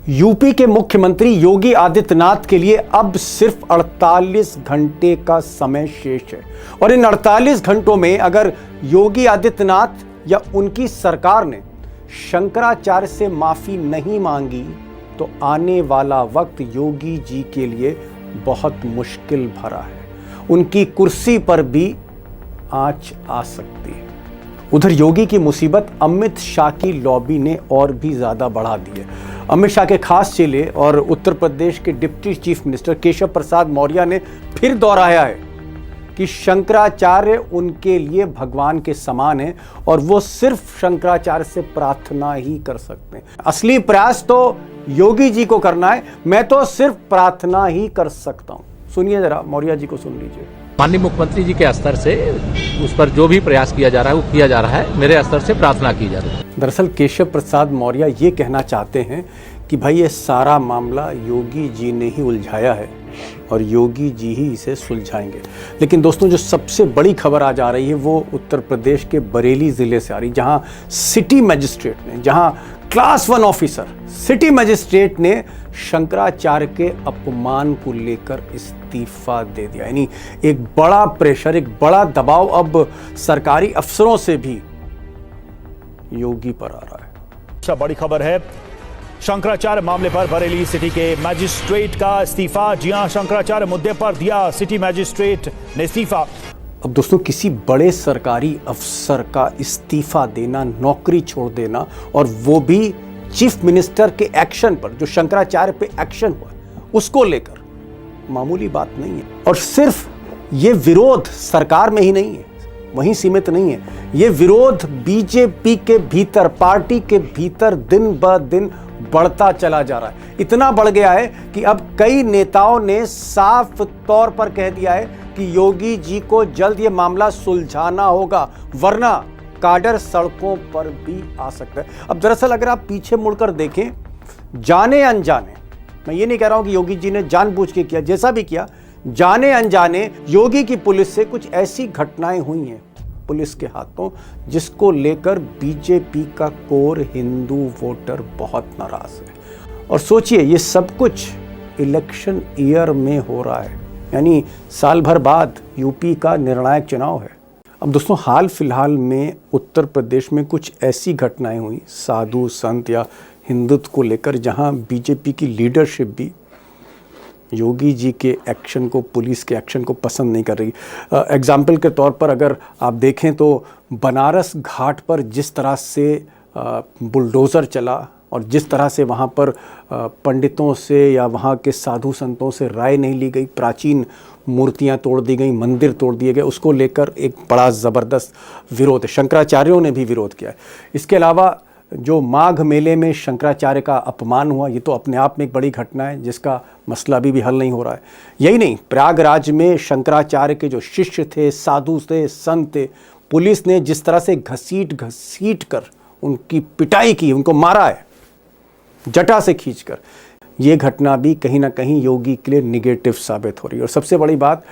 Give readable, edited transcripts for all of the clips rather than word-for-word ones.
UP के मुख्यमंत्री योगी आदित्यनाथ के लिए अब सिर्फ 48 घंटे का समय शेष है और इन 48 घंटों में अगर योगी आदित्यनाथ या उनकी सरकार ने शंकराचार्य से माफी नहीं मांगी तो आने वाला वक्त योगी जी के लिए बहुत मुश्किल भरा है। उनकी कुर्सी पर भी आंच आ सकती है। उधर योगी की मुसीबत अमित शाह की लॉबी ने और भी ज्यादा बढ़ा दी है। अमित शाह के खास चेले और उत्तर प्रदेश के deputy chief minister Keshav Prasad Maurya ने फिर दोहराया है कि शंकराचार्य उनके लिए भगवान के समान है और वो सिर्फ शंकराचार्य से प्रार्थना ही कर सकते हैं। असली प्रयास तो योगी जी को करना है, मैं तो सिर्फ प्रार्थना ही कर सकता हूं। सुनिए जरा, मौर्य जी को सुन लीजिए। माननीय मुख्यमंत्री जी के स्तर से उस पर जो भी प्रयास किया जा रहा है वो किया जा रहा है, मेरे स्तर से प्रार्थना की जा रही है। दरअसल केशव प्रसाद मौर्य ये कहना चाहते हैं कि भाई ये सारा मामला योगी जी ने ही उलझाया है और योगी जी ही इसे सुलझाएंगे। लेकिन दोस्तों, जो सबसे बड़ी खबर आज आ रही है वो उत्तर प्रदेश के बरेली जिले से आ रही, जहां सिटी मजिस्ट्रेट ने, जहां क्लास 1 ऑफिसर सिटी मजिस्ट्रेट ने शंकराचार्य के अपमान को लेकर इस्तीफा दे दिया। यानी एक बड़ा प्रेशर, एक बड़ा दबाव अब सरकारी अफसरों से भी योगी पर आ रहा है। बड़ी खबर है, शंकराचार्य मामले पर बरेली सिटी के मजिस्ट्रेट का इस्तीफा। जी हां, शंकराचार्य मुद्दे पर दिया सिटी मजिस्ट्रेट ने इस्तीफा। अब दोस्तों, किसी बड़े सरकारी अफसर का इस्तीफा देना, नौकरी छोड़ देना, और वो भी चीफ मिनिस्टर के एक्शन पर, जो शंकराचार्य पे एक्शन हुआ उसको लेकर, मामूली बात नहीं है। और सिर्फ ये विरोध सरकार में ही नहीं है, वहीं सीमित नहीं है। ये विरोध बीजेपी के भीतर, पार्टी के भीतर दिन ब दिन बढ़ता चला जा रहा है। इतना बढ़ गया है कि अब कई नेताओं ने साफ तौर पर कह दिया है कि योगी जी को जल्द ये मामला सुलझाना होगा, वरना काडर सड़कों पर भी आ सकता है। अब दरअसल अगर आप पीछे मुड़कर देखें, जाने अनजाने, मैं ये नहीं कह रहा हूं कि योगी जी ने जानबूझ के किया, जैसा भी किया, जाने अनजाने योगी की पुलिस से कुछ ऐसी घटनाएं हुई हैं पुलिस के हाथों, जिसको लेकर बीजेपी का कोर हिंदू वोटर बहुत नाराज है। और सोचिए, ये सब कुछ इलेक्शन ईयर में हो रहा है, यानी साल भर बाद यूपी का निर्णायक चुनाव है। अब दोस्तों, हाल फिलहाल में उत्तर प्रदेश में कुछ ऐसी घटनाएं हुई साधु संत या हिंदुत्व को लेकर, जहां बीजेपी की लीडरशिप भी योगी जी के एक्शन को, पुलिस के एक्शन को पसंद नहीं कर रही। एग्जाम्पल के तौर पर अगर आप देखें तो बनारस घाट पर जिस तरह से बुलडोज़र चला और जिस तरह से वहाँ पर पंडितों से या वहाँ के साधु संतों से राय नहीं ली गई, प्राचीन मूर्तियाँ तोड़ दी गई, मंदिर तोड़ दिए गए, उसको लेकर एक बड़ा ज़बरदस्त विरोध है। शंकराचार्यों ने भी विरोध किया है। इसके अलावा जो माघ मेले में शंकराचार्य का अपमान हुआ, ये तो अपने आप में एक बड़ी घटना है जिसका मसला अभी भी हल नहीं हो रहा है। यही नहीं, प्रयागराज में शंकराचार्य के जो शिष्य थे, साधु थे, संत थे, पुलिस ने जिस तरह से घसीट कर उनकी पिटाई की, उनको मारा है जटा से खींचकर, ये घटना भी कहीं ना कहीं योगी के लिए निगेटिव साबित हो रही है। और सबसे बड़ी बात,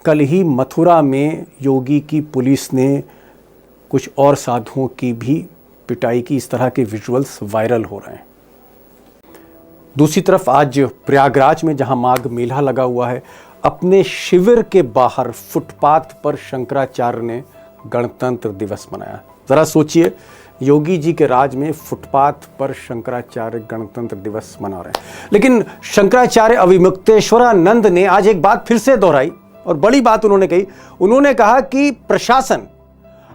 कल ही मथुरा में योगी की पुलिस ने कुछ और साधुओं की भी पिटाई की। इस तरह के विजुअल्स वायरल हो रहे हैं। दूसरी तरफ आज प्रयागराज में जहां माघ मेला लगा हुआ है, अपने शिविर के बाहर फुटपाथ पर शंकराचार्य ने गणतंत्र दिवस मनाया। जरा सोचिए, योगी जी के राज में फुटपाथ पर शंकराचार्य गणतंत्र दिवस मना रहे हैं। लेकिन शंकराचार्य अविमुक्तेश्वरानंद ने आज एक बात फिर से दोहराई और बड़ी बात उन्होंने कही। उन्होंने कहा कि प्रशासन,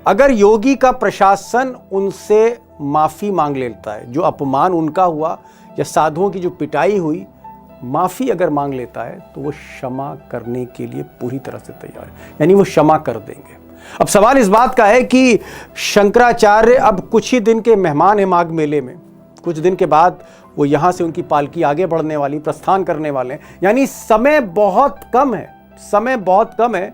अगर योगी का प्रशासन उनसे माफी मांग लेता है, जो अपमान उनका हुआ या साधुओं की जो पिटाई हुई, माफी अगर मांग लेता है तो वो क्षमा करने के लिए पूरी तरह से तैयार है, यानी वो क्षमा कर देंगे। अब सवाल इस बात का है कि शंकराचार्य अब कुछ ही दिन के मेहमान हैं माघ मेले में। कुछ दिन के बाद वो यहां से उनकी पालकी आगे बढ़ने वाली, प्रस्थान करने वाले हैं, यानी समय बहुत कम है, समय बहुत कम है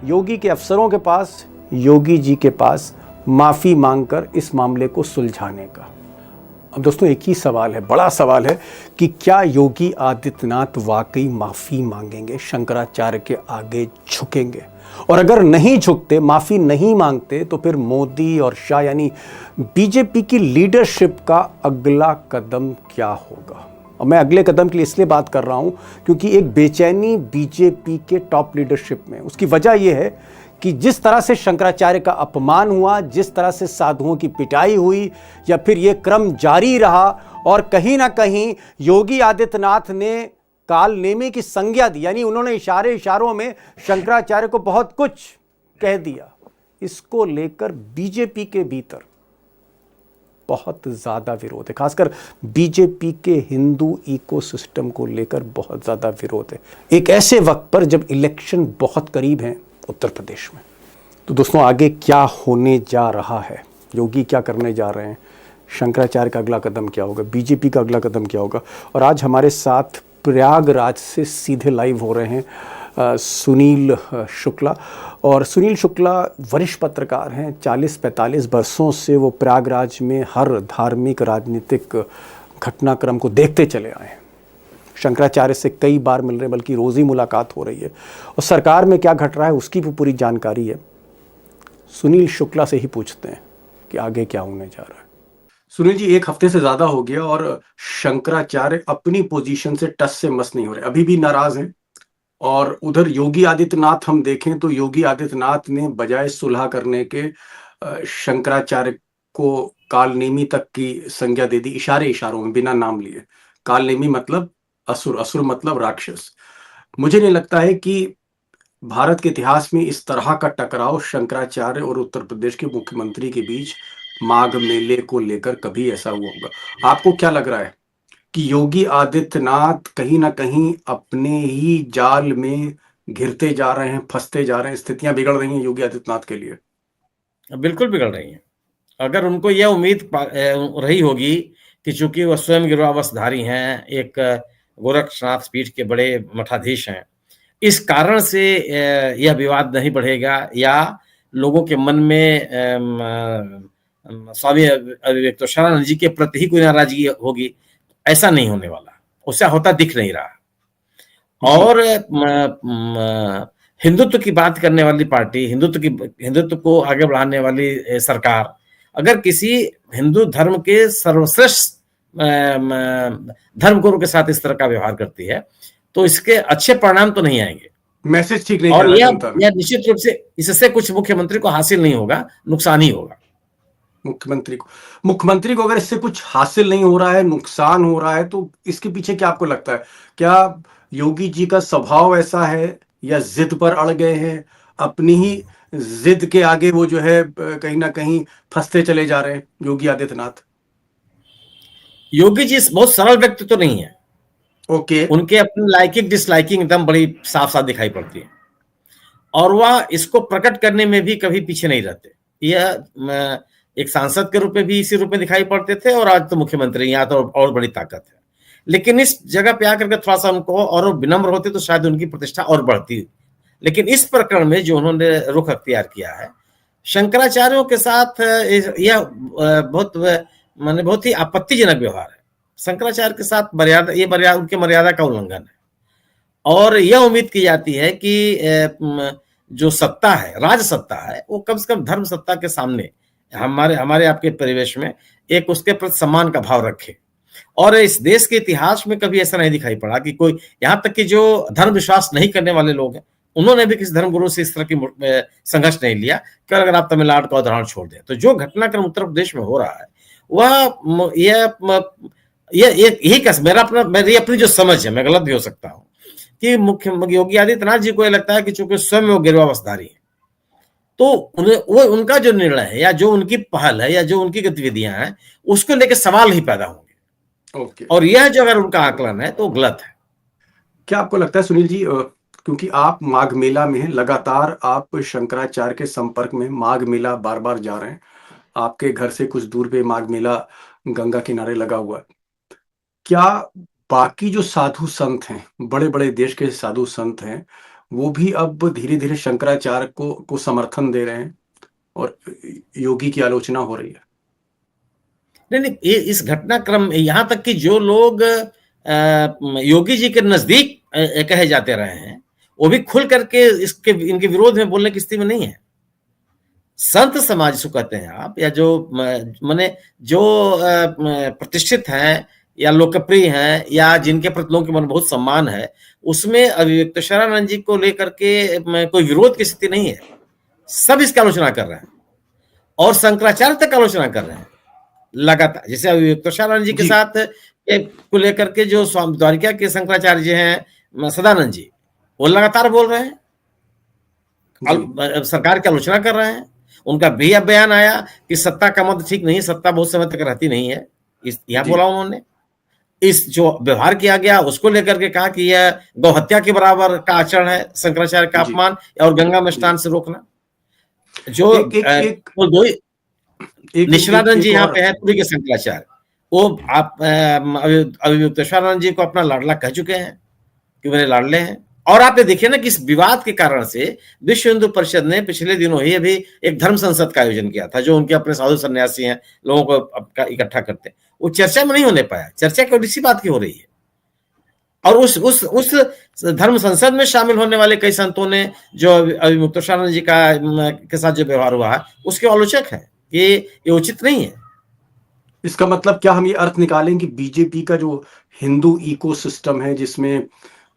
योगी के अफसरों के पास, योगी जी के पास माफी मांगकर इस मामले को सुलझाने का। अब दोस्तों, एक ही सवाल है, बड़ा सवाल है कि क्या योगी आदित्यनाथ वाकई माफी मांगेंगे, शंकराचार्य के आगे झुकेंगे? और अगर नहीं झुकते, माफ़ी नहीं मांगते, तो फिर मोदी और शाह यानी बीजेपी की लीडरशिप का अगला कदम क्या होगा। और मैं अगले कदम के लिए इसलिए बात कर रहा हूं क्योंकि एक बेचैनी बीजेपी के टॉप लीडरशिप में। उसकी वजह यह है कि जिस तरह से शंकराचार्य का अपमान हुआ, जिस तरह से साधुओं की पिटाई हुई, या फिर यह क्रम जारी रहा और कहीं ना कहीं योगी आदित्यनाथ ने काल नेमी की संज्ञा दी, यानी उन्होंने इशारों में शंकराचार्य को बहुत कुछ कह दिया। इसको लेकर बीजेपी के भीतर बहुत ज्यादा विरोध है, खासकर बीजेपी के हिंदू इकोसिस्टम को लेकर बहुत ज्यादा विरोध है, एक ऐसे वक्त पर जब इलेक्शन बहुत करीब है उत्तर प्रदेश में। तो दोस्तों, आगे क्या होने जा रहा है, योगी क्या करने जा रहे हैं, शंकराचार्य का अगला कदम क्या होगा, बीजेपी का अगला कदम क्या होगा। और आज हमारे साथ प्रयागराज से सीधे लाइव हो रहे हैं सुनील शुक्ला। और सुनील शुक्ला वरिष्ठ पत्रकार हैं, 40-45 वर्षों से वो प्रयागराज में हर धार्मिक राजनीतिक घटनाक्रम को देखते चले आए हैं। शंकराचार्य से कई बार मिल रहे, बल्कि रोज़ ही मुलाकात हो रही है, और सरकार में क्या घट रहा है उसकी भी पूरी जानकारी है। सुनील शुक्ला से ही पूछते हैं कि आगे क्या होने जा रहा है। सुनील जी, एक हफ्ते से ज्यादा हो गया और शंकराचार्य अपनी पोजीशन से टस से मस नहीं हो रहे, अभी भी नाराज हैं। और उधर योगी आदित्यनाथ हम देखें तो योगी आदित्यनाथ ने बजाय सुलह करने के शंकराचार्य को कालनेमी तक की संज्ञा दे दी, इशारों में, बिना नाम लिए। कालनेमी मतलब असुर, असुर मतलब राक्षस। मुझे नहीं लगता है कि भारत के इतिहास में इस तरह का टकराव शंकराचार्य और उत्तर प्रदेश के मुख्यमंत्री के बीच माघ मेले को लेकर कभी ऐसा हुआ होगा। आपको क्या लग रहा है कि योगी आदित्यनाथ कहीं ना कहीं अपने ही जाल में घिरते जा रहे हैं, फंसते जा रहे हैं, स्थितियां बिगड़ रही हैं योगी आदित्यनाथ के लिए? बिल्कुल बिगड़ रही हैं। अगर उनको यह उम्मीद रही होगी कि चूंकि वह स्वयं गिरवावशधारी हैं, एक गोरक्षनाथ पीठ के बड़े मठाधीश हैं, इस कारण से यह विवाद नहीं बढ़ेगा या लोगों के मन में स्वामी विवेकानंद जी के प्रति ही कोई नाराजगी होगी, ऐसा नहीं होने वाला। उससे होता दिख नहीं रहा। और हिंदुत्व की बात करने वाली पार्टी, हिंदुत्व को आगे बढ़ाने वाली सरकार अगर किसी हिंदू धर्म के सर्वश्रेष्ठ धर्मगुरु के साथ इस तरह का व्यवहार करती है तो इसके अच्छे परिणाम तो नहीं आएंगे। मैसेज ठीक नहीं। और यह निश्चित रूप से इससे कुछ मुख्यमंत्री को हासिल नहीं होगा, नुकसान ही होगा। मुख्यमंत्री को अगर इससे कुछ हासिल नहीं हो रहा है, नुकसान हो रहा है, तो इसके पीछे क्या आपको लगता है? क्या योगी जी का स्वभाव ऐसा है या जिद पर अड़ गए हैं, अपनी ही जिद के आगे वो जो है कहीं ना कहीं फंसते चले जा रहे हैं योगी आदित्यनाथ? योगी जी बहुत सरल व्यक्ति तो नहीं है। ओके। उनके अपनी लाइकिंग डिसलाइकिंग एकदम बड़ी साफ साफ दिखाई पड़ती है और वह इसको प्रकट करने में भी कभी पीछे नहीं रहते। यह एक सांसद के रूप में भी इसी रूप में दिखाई पड़ते थे और आज तो मुख्यमंत्री, यहाँ तो और बड़ी ताकत है। लेकिन इस जगह पे आकर के थोड़ा सा उनको और विनम्र होते तो शायद उनकी प्रतिष्ठा और बढ़ती। लेकिन इस प्रकरण में जो उन्होंने रुख अख्तियार किया है शंकराचार्यों के साथ, यह बहुत ही आपत्तिजनक व्यवहार है। शंकराचार्य के साथ मर्यादा उनके मर्यादा का उल्लंघन है। और यह उम्मीद की जाती है कि जो सत्ता है, राज सत्ता है, वो कम से कम धर्म सत्ता के सामने हमारे आपके परिवेश में एक उसके प्रति सम्मान का भाव रखे। और इस देश के इतिहास में कभी ऐसा नहीं दिखाई पड़ा कि कोई, यहाँ तक कि जो धर्म विश्वास नहीं करने वाले लोग हैं उन्होंने भी किसी धर्मगुरु से इस तरह की संघर्ष नहीं लिया कि अगर आप तमिलनाडु का उदाहरण छोड़ दें तो जो घटनाक्रम उत्तर प्रदेश में हो रहा है वह यही मेरी अपनी जो समझ है, मैं गलत भी हो सकता हूँ, कि मुख्य योगी आदित्यनाथ जी को यह लगता है कि चूंकि स्वयं वो गिरवावशधारी है तो वो उनका जो निर्णय है या जो उनकी पहल है या जो उनकी गतिविधियां हैं उसको लेकर सवाल ही पैदा होंगे। ओके। और यह जो अगर उनका आकलन है तो गलत है। क्या आपको लगता है सुनील जी, क्योंकि आप माघ मेला में हैं, लगातार आप शंकराचार्य के संपर्क में, माघ मेला बार बार जा रहे हैं, आपके घर से कुछ दूर पे माघ मेला गंगा किनारे लगा हुआ है, क्या बाकी जो साधु संत हैं, बड़े बड़े देश के साधु संत हैं, वो भी अब धीरे धीरे शंकराचार्य को समर्थन दे रहे हैं और योगी की आलोचना हो रही है? नहीं, इस घटनाक्रम यहाँ तक कि जो लोग योगी जी के नजदीक कहे जाते रहे हैं वो भी खुल करके इसके इनके विरोध में बोलने की स्थिति में नहीं है। संत समाज इसको कहते हैं आप, या जो माने जो प्रतिष्ठित हैं या लोकप्रिय हैं या जिनके प्रति लोगों के मन बहुत सम्मान है, उसमें अभिव्यक्तेश्वरानंद जी को लेकर के कोई विरोध की स्थिति नहीं है। सब इसकी आलोचना कर रहे हैं और शंकराचार्य तक आलोचना कर रहे हैं लगातार। जैसे अभिव्यक्तेश्वरानंद जी के साथ को लेकर के जो स्वामी द्वारिका के शंकराचार्य जी हैं सदानंद जी, वो लगातार बोल रहे हैं, सरकार की आलोचना कर रहे हैं। उनका भी अब बयान आया कि सत्ता का मत ठीक नहीं है, सत्ता बहुत समय तक रहती नहीं है, इस यहां बोला उन्होंने। इस जो व्यवहार किया गया उसको लेकर के कहा कि यह गौ हत्या के बराबर का आचरण है, शंकराचार्य का अपमान और गंगा में स्नान से रोकना। जो निशिलानंद जी यहाँ पे है पुरी के शंकराचार्य, वो आप अभिव्यक्तेश्वरानंद जी को अपना लाडला कह चुके हैं कि मेरे लाडले हैं। और आप ये देखिए ना कि इस विवाद के कारण से विश्व हिंदू परिषद ने पिछले दिनों ही अभी एक धर्म संसद का आयोजन किया था, जो उनके अपने साधु सन्यासी हैं, लोगों को इकट्ठा करते हैं। वो चर्चा में नहीं होने पाया। चर्चा केवल इसी बात की हो रही है। और उस धर्म संसद में शामिल होने वाले कई संतों ने जो अभिव्यक्तेश्वरानंद जी के साथ जो व्यवहार हुआ है उसके आलोचक है कि ये उचित नहीं है। इसका मतलब क्या हम ये अर्थ निकालें कि बीजेपी का जो हिंदू इकोसिस्टम है, जिसमें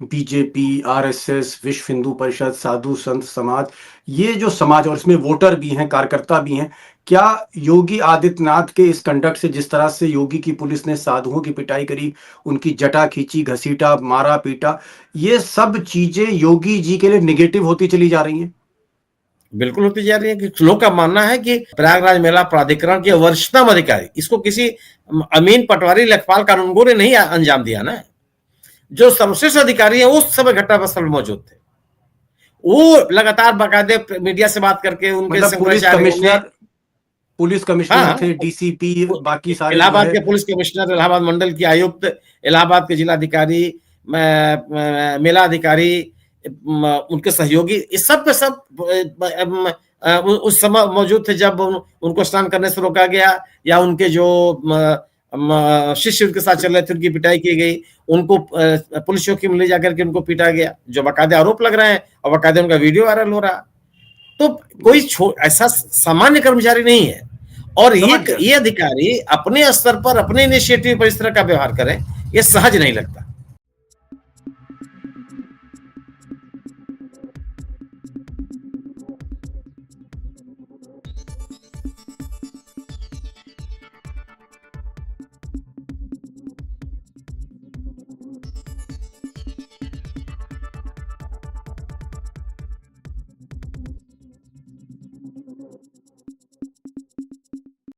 बीजेपी, आरएसएस, विश्व हिंदू परिषद, साधु संत समाज, ये जो समाज, और इसमें वोटर भी हैं, कार्यकर्ता भी हैं, क्या योगी आदित्यनाथ के इस कंडक्ट से, जिस तरह से योगी की पुलिस ने साधुओं की पिटाई करी, उनकी जटा खींची, घसीटा, मारा पीटा, ये सब चीजें योगी जी के लिए निगेटिव होती चली जा रही हैं? बिल्कुल होती जा रही है। कि लोगों का मानना है कि प्रयागराज मेला प्राधिकरण के वरिष्ठतम अधिकारी, इसको किसी अमीन पटवारी लेखपाल कानूनगो ने नहीं अंजाम दिया ना। जो सर्वश्रेष्ठ अधिकारी है उस समय घटनास्थल में मौजूद थे। वो लगातार बाकायदे मीडिया से बात करके उनके मतलब पुलिस कमिश्नर थे, डीसीपी, बाकी सारे इलाहाबाद के पुलिस कमिश्नर, इलाहाबाद मंडल के आयुक्त, इलाहाबाद के जिलाधिकारी, मेला अधिकारी, उनके सहयोगी, इस सब पे सब उस समय मौजूद थे जब उनको स्नान करने से रोका गया, या उनके जो शिष्य उनके साथ चल रहे थे उनकी पिटाई की गई, उनको पुलिस चौकी में ले जाकर के उनको पीटा गया, जो बाकायदे आरोप लग रहे हैं और बाकायदे उनका वीडियो वायरल हो रहा। तो कोई ऐसा सामान्य कर्मचारी नहीं है। और ये अधिकारी अपने स्तर पर अपने इनिशिएटिव पर इस तरह का व्यवहार करें, ये सहज नहीं लगता।